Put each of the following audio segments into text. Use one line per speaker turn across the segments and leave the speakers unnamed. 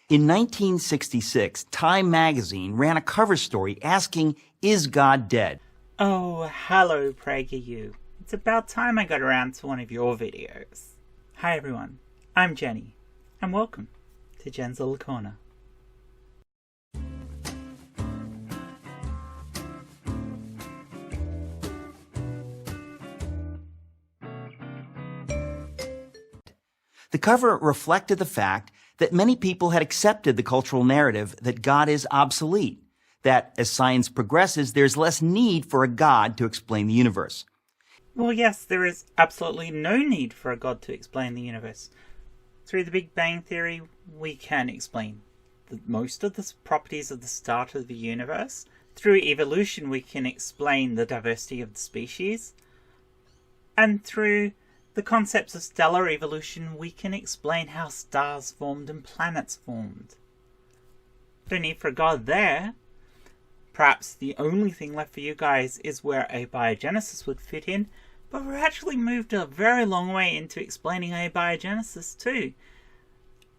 In 1966, Time magazine ran a cover story asking, "Is God dead?"
Oh, hello, PragerU. It's about time I got around to one of your videos. Hi everyone, I'm Jenny, and welcome to Jen's Little Corner.
The cover reflected the fact that many people had accepted the cultural narrative that God is obsolete, that as science progresses, there's less need for a God to explain the universe.
Well, yes, there is absolutely no need for a God to explain the universe. Through the Big Bang Theory, we can explain most of the properties of the start of the universe. Through evolution, we can explain the diversity of the species. And through the concepts of stellar evolution, we can explain how stars formed and planets formed. No need for a God there. Perhaps the only thing left for you guys is where abiogenesis would fit in, but we've actually moved a very long way into explaining abiogenesis too.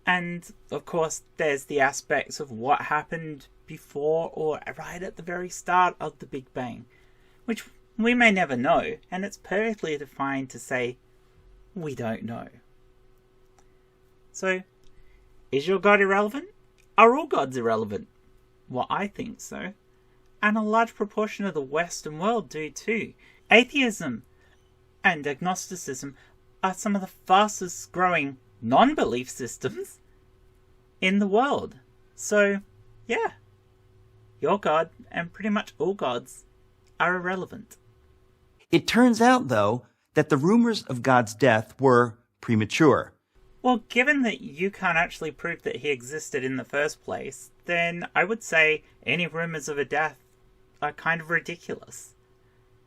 And of course, there's the aspects of what happened before or right at the very start of the Big Bang, which we may never know, and it's perfectly fine to say, we don't know. So, is your God irrelevant? Are all gods irrelevant? Well, I think so. And a large proportion of the Western world do too. Atheism and agnosticism are some of the fastest growing non-belief systems in the world. So, yeah, your God and pretty much all gods are irrelevant.
It turns out, though, that the rumors of God's death were premature.
Well, given that you can't actually prove that he existed in the first place, then I would say any rumors of a death are kind of ridiculous.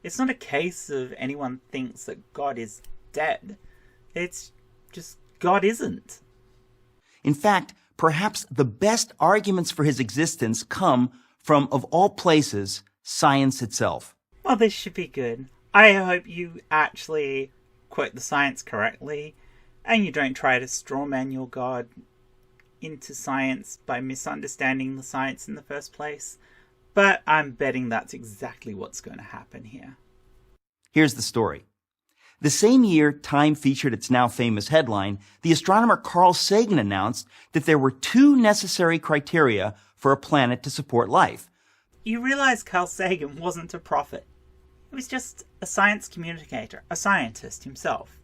It's not a case of anyone thinks that God is dead. It's just God isn't.
In fact, perhaps the best arguments for his existence come from, of all places, science itself.
Well, this should be good. I hope you actually quote the science correctly, and you don't try to strawman your God into science by misunderstanding the science in the first place. But I'm betting that's exactly what's going to happen here.
Here's the story. The same year Time featured its now famous headline, the astronomer Carl Sagan announced that there were two necessary criteria for a planet to support life.
You realize Carl Sagan wasn't a prophet. He was just a science communicator, a scientist himself.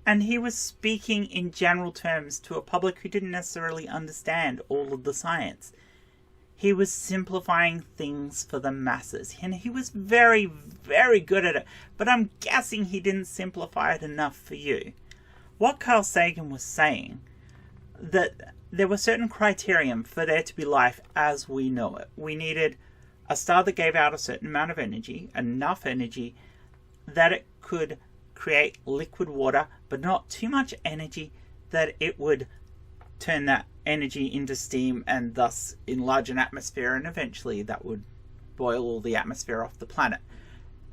And he was speaking in general terms to a public who didn't necessarily understand all of the science. He was simplifying things for the masses, and he was very, very good at it, but I'm guessing he didn't simplify it enough for you. What Carl Sagan was saying, that there were certain criterion for there to be life as we know it. We needed a star that gave out a certain amount of energy, enough energy that it could create liquid water, but not too much energy that it would turn that energy into steam and thus enlarge an atmosphere, and eventually that would boil all the atmosphere off the planet.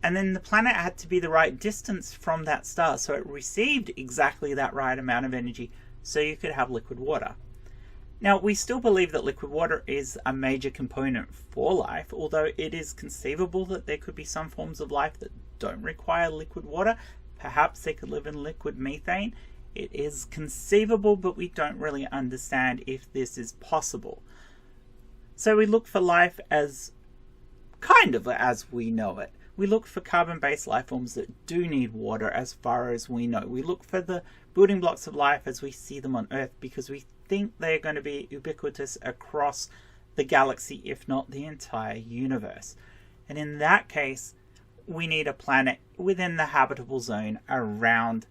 And then the planet had to be the right distance from that star, so it received exactly that right amount of energy so you could have liquid water. Now, we still believe that liquid water is a major component for life, although it is conceivable that there could be some forms of life that don't require liquid water. Perhaps they could live in liquid methane. It is conceivable, but we don't really understand if this is possible. So we look for life as kind of as we know it. We look for carbon-based life forms that do need water as far as we know. We look for the building blocks of life as we see them on Earth because we think they're going to be ubiquitous across the galaxy, if not the entire universe. And in that case, we need a planet within the habitable zone around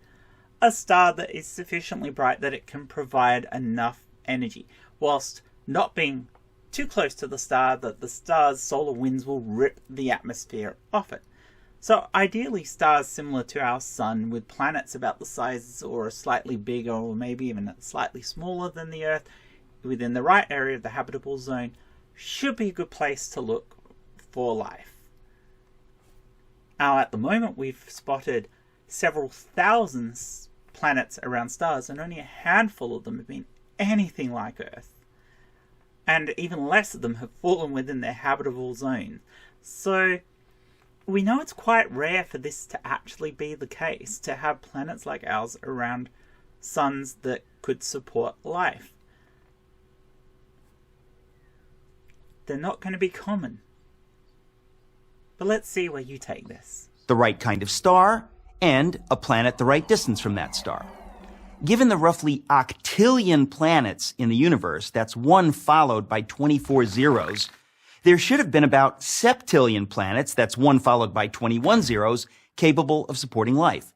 a star that is sufficiently bright that it can provide enough energy, whilst not being too close to the star that the star's solar winds will rip the atmosphere off it. So ideally stars similar to our sun with planets about the size or slightly bigger or maybe even slightly smaller than the Earth within the right area of the habitable zone should be a good place to look for life. Now at the moment we've spotted several thousand planets around stars and only a handful of them have been anything like Earth. and even less of them have fallen within their habitable zone. So we know it's quite rare for this to actually be the case, to have planets like ours around suns that could support life. They're not going to be common. But let's see where you take this.
The right kind of star, and a planet the right distance from that star. Given the roughly octillion planets in the universe, that's 1 followed by 24 zeros, there should have been about septillion planets, that's 1 followed by 21 zeros, capable of supporting life.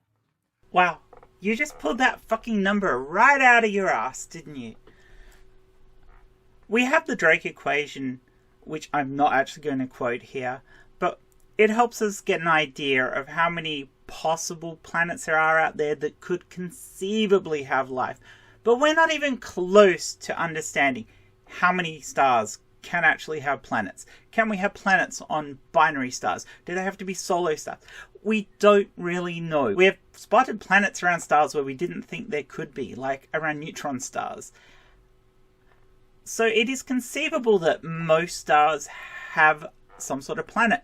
Wow, you just pulled that fucking number right out of your ass, didn't you? We have the Drake equation, which I'm not actually going to quote here, but it helps us get an idea of how many possible planets there are out there that could conceivably have life. But we're not even close to understanding how many stars can actually have planets. Can we have planets on binary stars? Do they have to be solo stars? We don't really know. We have spotted planets around stars where we didn't think there could be, like around neutron stars. So it is conceivable that most stars have some sort of planet.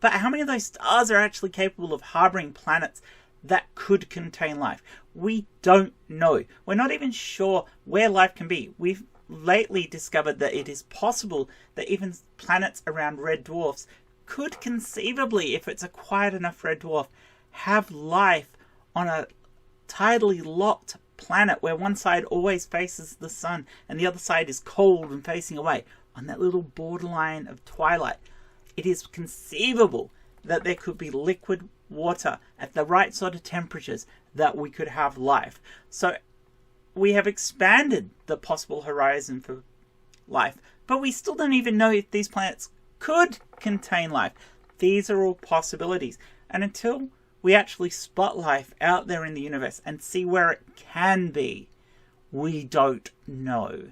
But how many of those stars are actually capable of harboring planets that could contain life? We don't know. We're not even sure where life can be. We've lately discovered that it is possible that even planets around red dwarfs could conceivably, if it's a quiet enough red dwarf, have life on a tidally locked planet where one side always faces the sun and the other side is cold and facing away, on that little borderline of twilight. It is conceivable that there could be liquid water at the right sort of temperatures that we could have life. So we have expanded the possible horizon for life, but we still don't even know if these planets could contain life. These are all possibilities. And until we actually spot life out there in the universe and see where it can be, we don't know.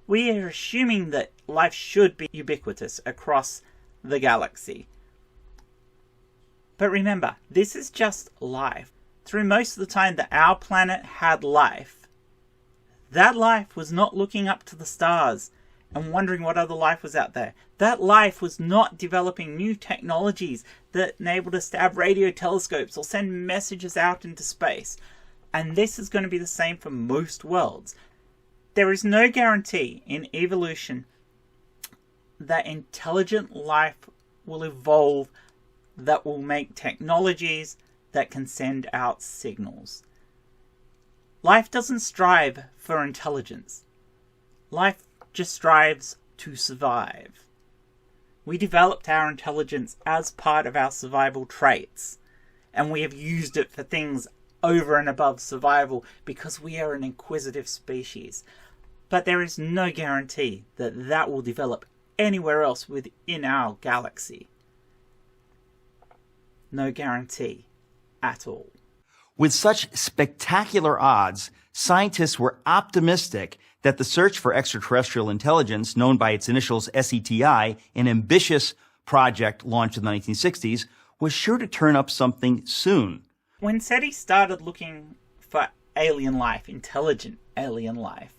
We are assuming that life should be ubiquitous across the galaxy. But remember, this is just life. Through most of the time that our planet had life, that life was not looking up to the stars and wondering what other life was out there. That life was not developing new technologies that enabled us to have radio telescopes or send messages out into space. And this is going to be the same for most worlds. There is no guarantee in evolution that intelligent life will evolve that will make technologies that can send out signals. Life doesn't strive for intelligence. Life just strives to survive. We developed our intelligence as part of our survival traits, and we have used it for things over and above survival because we are an inquisitive species. But there is no guarantee that that will develop anywhere else within our galaxy. No guarantee at all.
With such spectacular odds, scientists were optimistic that the search for extraterrestrial intelligence, known by its initials SETI, an ambitious project launched in the 1960s, was sure to turn up something soon.
When Seti started looking for alien life, intelligent alien life,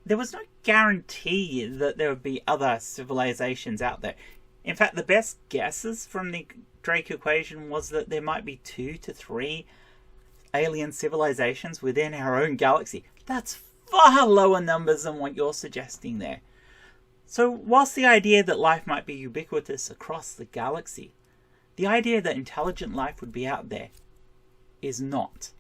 there was no guarantee that there would be other civilizations out there. In fact, the best guesses from the Drake equation was that there might be 2 to 3 alien civilizations within our own galaxy. That's far lower numbers than what you're suggesting there. So whilst the idea that life might be ubiquitous across the galaxy, the idea that intelligent life would be out there is not.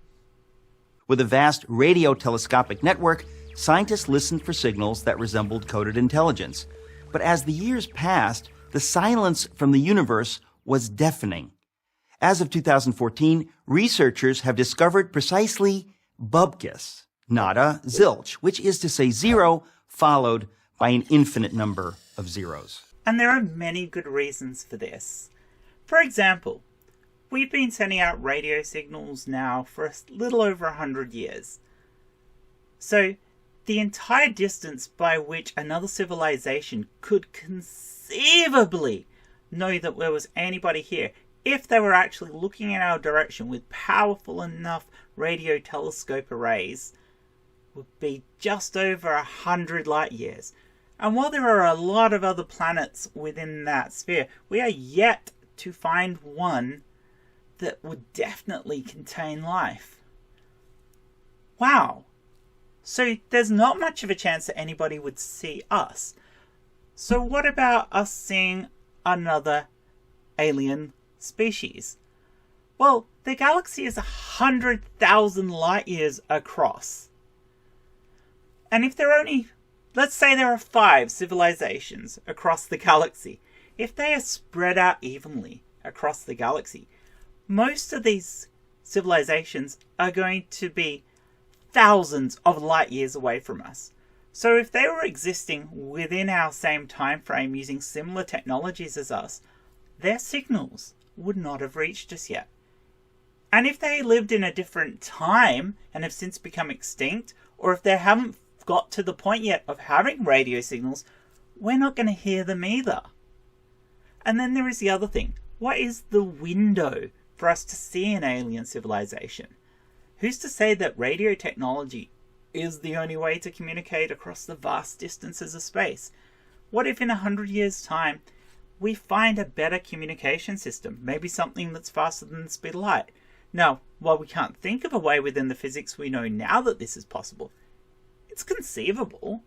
With a vast radio telescopic network, scientists listened for signals that resembled coded intelligence. But as the years passed, the silence from the universe was deafening. As of 2014, researchers have discovered precisely bupkis, nada, zilch, which is to say 0 followed by an infinite number of zeros.
And there are many good reasons for this. For example, we've been sending out radio signals now for a little over 100 years. So the entire distance by which another civilization could conceivably know that there was anybody here, if they were actually looking in our direction with powerful enough radio telescope arrays, would be just over 100 light years, And while there are a lot of other planets within that sphere, we are yet to find one that would definitely contain life. Wow. So there's not much of a chance that anybody would see us. So what about us seeing another alien species? Well, the galaxy is 100,000 light years across. And if there are only, let's say there are 5 civilizations across the galaxy, if they are spread out evenly across the galaxy, most of these civilizations are going to be thousands of light years away from us. So if they were existing within our same time frame using similar technologies as us, their signals would not have reached us yet. And if they lived in a different time and have since become extinct, or if they haven't got to the point yet of having radio signals, we're not going to hear them either. And then there is the other thing. What is the window for us to see an alien civilization? Who's to say that radio technology is the only way to communicate across the vast distances of space? What if in 100 years' time we find a better communication system, maybe something that's faster than the speed of light? Now, while we can't think of a way within the physics we know now that this is possible, it's conceivable.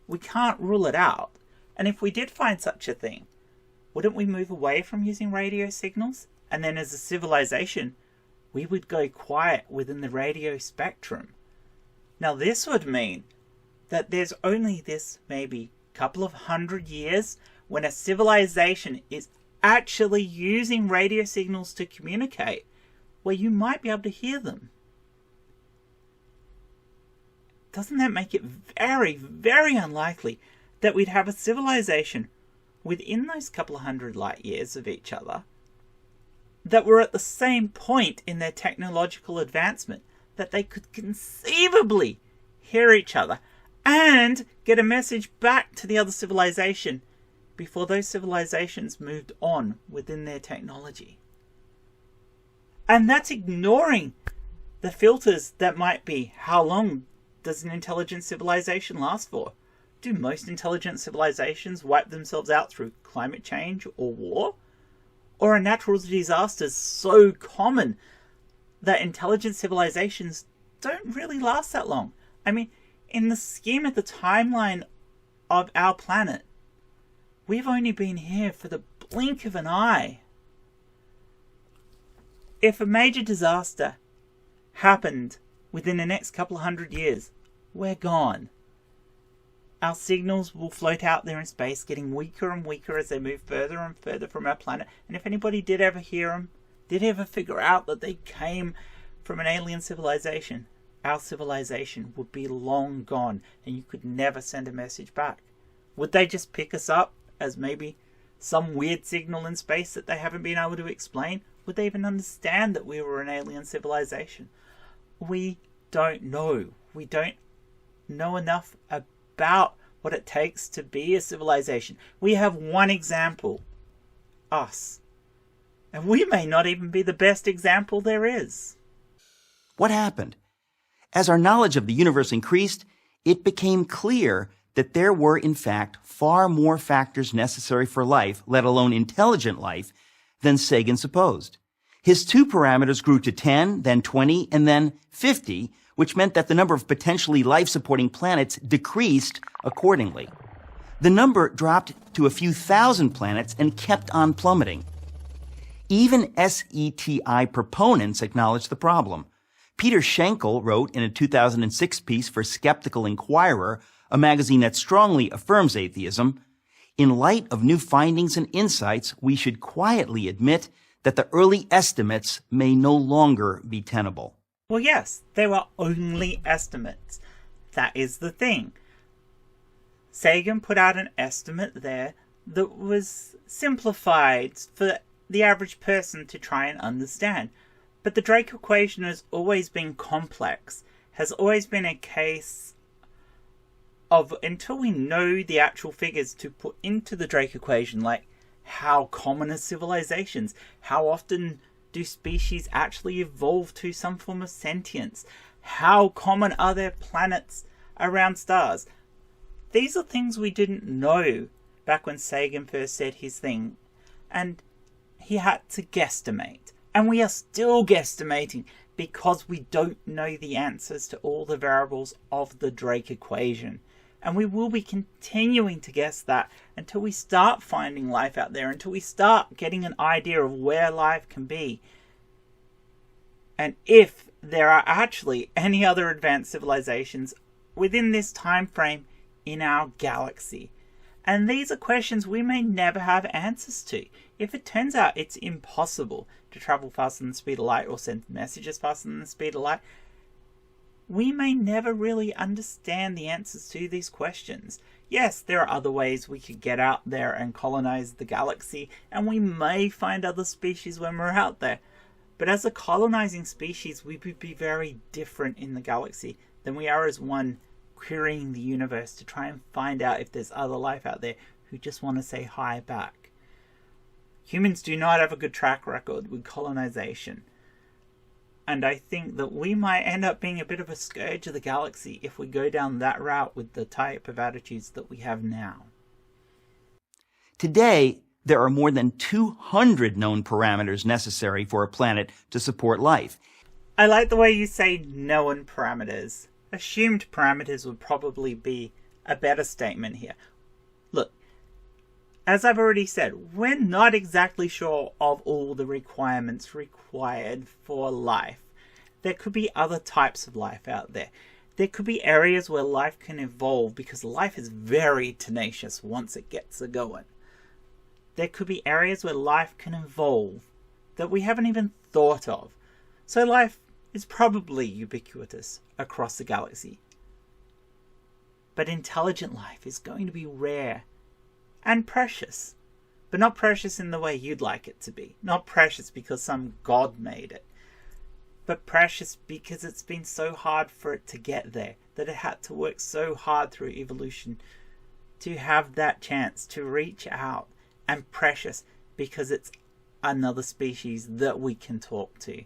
We can't rule it out. And if we did find such a thing, wouldn't we move away from using radio signals? And then as a civilization, we would go quiet within the radio spectrum. Now this would mean that there's only this maybe couple of 100 years when a civilization is actually using radio signals to communicate, where you might be able to hear them. Doesn't that make it very, very unlikely that we'd have a civilization within those couple of 100 light years of each other that were at the same point in their technological advancement that they could conceivably hear each other and get a message back to the other civilization before those civilizations moved on within their technology? And that's ignoring the filters that might be, how long does an intelligent civilization last for? Do most intelligent civilizations wipe themselves out through climate change or war? Or are natural disasters so common that intelligent civilizations don't really last that long? I mean, in the scheme of the timeline of our planet, we've only been here for the blink of an eye. If a major disaster happened within the next couple of 100 years, we're gone. Our signals will float out there in space, getting weaker and weaker as they move further and further from our planet. And if anybody did ever hear them, did ever figure out that they came from an alien civilization, our civilization would be long gone and you could never send a message back. Would they just pick us up as maybe some weird signal in space that they haven't been able to explain? Would they even understand that we were an alien civilization? We don't know. We don't know enough about what it takes to be a civilization. We have one example, us. And we may not even be the best example there is.
What happened? As our knowledge of the universe increased, it became clear that there were, in fact, far more factors necessary for life, let alone intelligent life, than Sagan supposed. His 2 parameters grew to 10, then 20, and then 50, which meant that the number of potentially life-supporting planets decreased accordingly. The number dropped to a few thousand planets and kept on plummeting. Even SETI proponents acknowledged the problem. Peter Schenkel wrote in a 2006 piece for Skeptical Inquirer, a magazine that strongly affirms atheism, "In light of new findings and insights, we should quietly admit that the early estimates may no longer be tenable."
Well, yes, they were only estimates. That is the thing. Sagan put out an estimate there that was simplified for the average person to try and understand. But the Drake equation has always been complex, has always been a case of, until we know the actual figures to put into the Drake equation, like how common are civilizations, how often do species actually evolve to some form of sentience, how common are there planets around stars, These are things we didn't know back when Sagan first said his thing, and he had to guesstimate. And we are still guesstimating because we don't know the answers to all the variables of the Drake equation. And we will be continuing to guess that until we start finding life out there, until we start getting an idea of where life can be. And if there are actually any other advanced civilizations within this time frame in our galaxy. And these are questions we may never have answers to. If it turns out it's impossible to travel faster than the speed of light or send messages faster than the speed of light, we may never really understand the answers to these questions. Yes, there are other ways we could get out there and colonize the galaxy, and we may find other species when we're out there. But as a colonizing species, we would be very different in the galaxy than we are as one querying the universe to try and find out if there's other life out there who just want to say hi back. Humans do not have a good track record with colonization. And I think that we might end up being a bit of a scourge of the galaxy if we go down that route with the type of attitudes that we have now.
Today, there are more than 200 known parameters necessary for a planet to support life.
I like the way you say known parameters. Assumed parameters would probably be a better statement here. Look, as I've already said, we're not exactly sure of all the requirements required for life. There could be other types of life out there. There could be areas where life can evolve because life is very tenacious once it gets a-going. There could be areas where life can evolve that we haven't even thought of. So life is probably ubiquitous across the galaxy. But intelligent life is going to be rare and precious. But not precious in the way you'd like it to be. Not precious because some god made it. But precious because it's been so hard for it to get there, that it had to work so hard through evolution to have that chance to reach out. And precious because it's another species that we can talk to,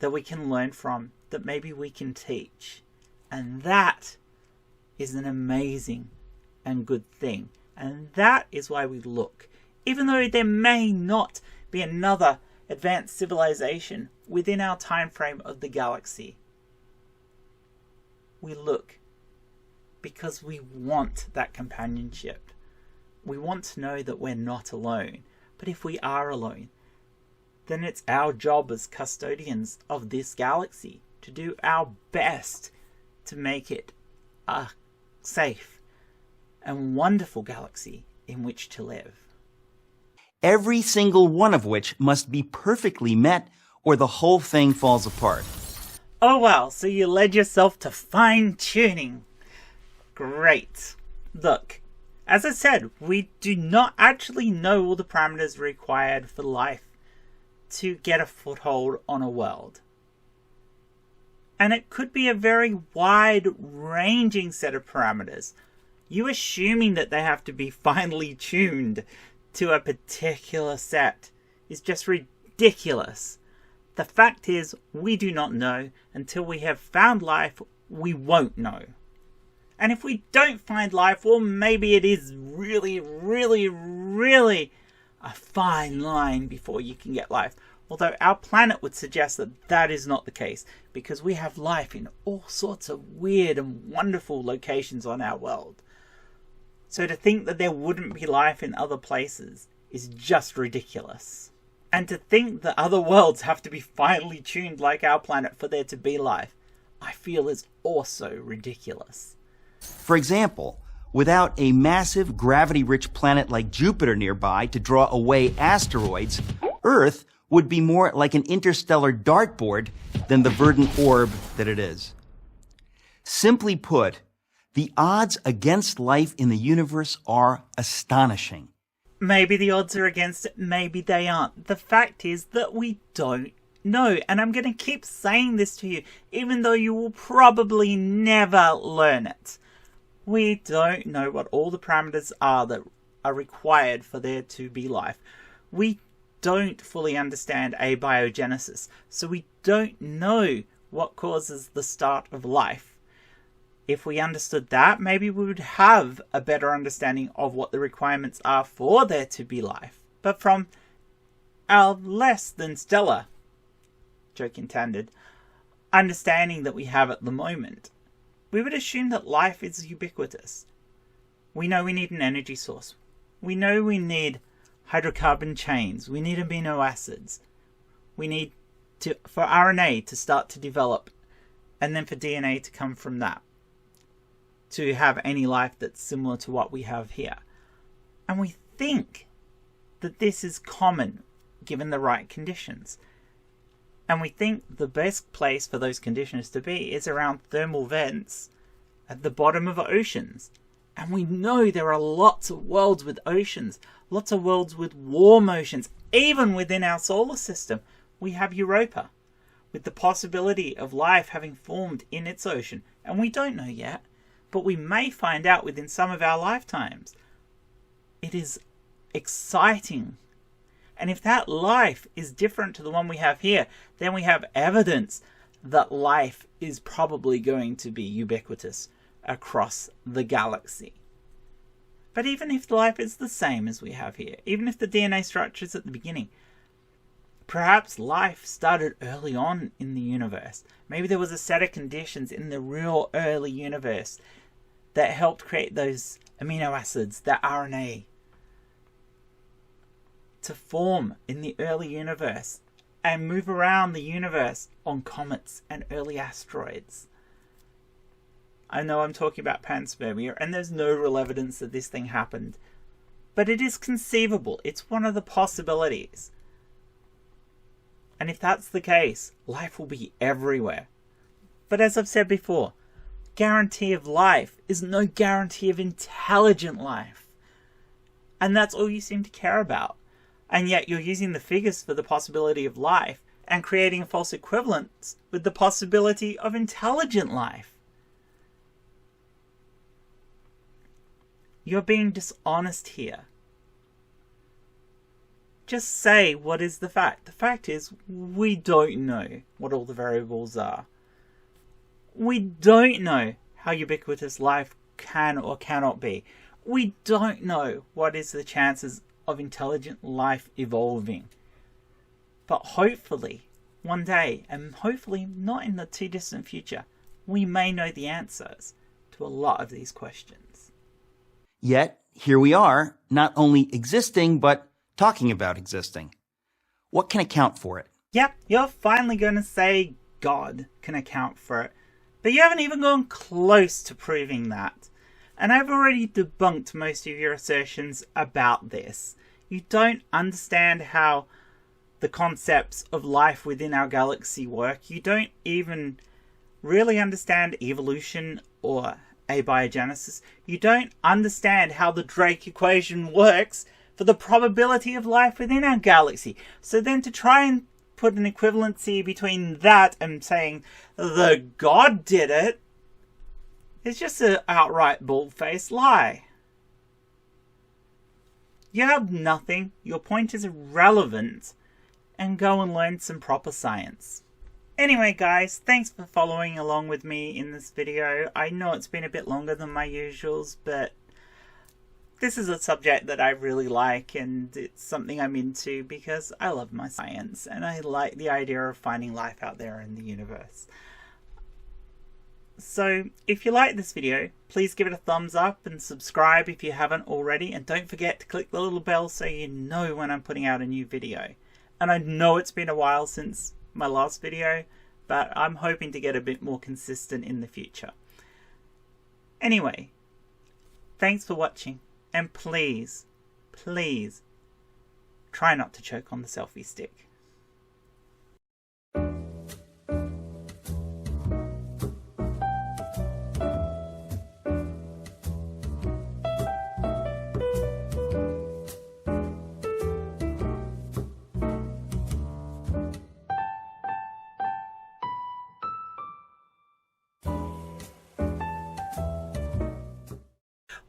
that we can learn from, that maybe we can teach. And that is an amazing and good thing. And that is why we look. Even though there may not be another advanced civilization within our time frame of the galaxy, we look because we want that companionship. We want to know that we're not alone. But if we are alone, then it's our job as custodians of this galaxy to do our best to make it a safe and wonderful galaxy in which to live.
Every single one of which must be perfectly met or the whole thing falls apart.
Oh wow, so you led yourself to fine-tuning. Great. Look, as I said, we do not actually know all the parameters required for life to get a foothold on a world. And it could be a very wide-ranging set of parameters. You assuming that they have to be finely tuned to a particular set is just ridiculous. The fact is, we do not know. Until we have found life, we won't know. And if we don't find life, well, maybe it is really, really, really a fine line before you can get life. Although our planet would suggest that that is not the case, because we have life in all sorts of weird and wonderful locations on our world. So to think that there wouldn't be life in other places is just ridiculous. And to think that other worlds have to be finely tuned like our planet for there to be life, I feel is also ridiculous.
For example, without a massive gravity-rich planet like Jupiter nearby to draw away asteroids, Earth would be more like an interstellar dartboard than the verdant orb that it is. Simply put, the odds against life in the universe are astonishing.
Maybe the odds are against it, maybe they aren't. The fact is that we don't know, and I'm going to keep saying this to you, even though you will probably never learn it. We don't know what all the parameters are that are required for there to be life. We don't fully understand abiogenesis, so we don't know what causes the start of life. If we understood that, maybe we would have a better understanding of what the requirements are for there to be life. But from our less than stellar, joke intended, understanding that we have at the moment, we would assume that life is ubiquitous. We know we need an energy source. We know we need hydrocarbon chains. We need amino acids. We need for RNA to start to develop, and then for DNA to come from that, to have any life that's similar to what we have here. And we think that this is common given the right conditions. And we think the best place for those conditions to be is around thermal vents at the bottom of oceans. And we know there are lots of worlds with oceans, lots of worlds with warm oceans. Even within our solar system, we have Europa, with the possibility of life having formed in its ocean. And we don't know yet, but we may find out within some of our lifetimes. It is exciting. And if that life is different to the one we have here, then we have evidence that life is probably going to be ubiquitous across the galaxy. But even if life is the same as we have here, even if the DNA structures at the beginning, perhaps life started early on in the universe. Maybe there was a set of conditions in the real early universe that helped create those amino acids, that RNA, to form in the early universe and move around the universe on comets and early asteroids. I know I'm talking about panspermia, and there's no real evidence that this thing happened, but it is conceivable. It's one of the possibilities. And if that's the case, life will be everywhere. But as I've said before, guarantee of life is no guarantee of intelligent life. And that's all you seem to care about. And yet you're using the figures for the possibility of life and creating a false equivalence with the possibility of intelligent life. You're being dishonest here. Just say what is the fact. The fact is, we don't know what all the variables are. We don't know how ubiquitous life can or cannot be. We don't know what is the chances of intelligent life evolving. But hopefully, one day, and hopefully not in the too distant future, we may know the answers to a lot of these questions.
Yet, here we are, not only existing, but talking about existing. What can account for it?
Yep, you're finally going to say God can account for it. But you haven't even gone close to proving that. And I've already debunked most of your assertions about this. You don't understand how the concepts of life within our galaxy work. You don't even really understand evolution or abiogenesis. You don't understand how the Drake equation works for the probability of life within our galaxy. So then to try and put an equivalency between that and saying the God did it is just an outright bald-faced lie. You have nothing, your point is irrelevant, and go and learn some proper science. Anyway guys, thanks for following along with me in this video. I know it's been a bit longer than my usuals, but this is a subject that I really like, and it's something I'm into because I love my science and I like the idea of finding life out there in the universe. So if you like this video, please give it a thumbs up and subscribe if you haven't already, and don't forget to click the little bell so you know when I'm putting out a new video. And I know it's been a while since my last video, but I'm hoping to get a bit more consistent in the future. Anyway, thanks for watching, and please, please, try not to choke on the selfie stick.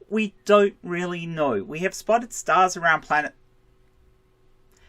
We don't really know. We have spotted stars around planet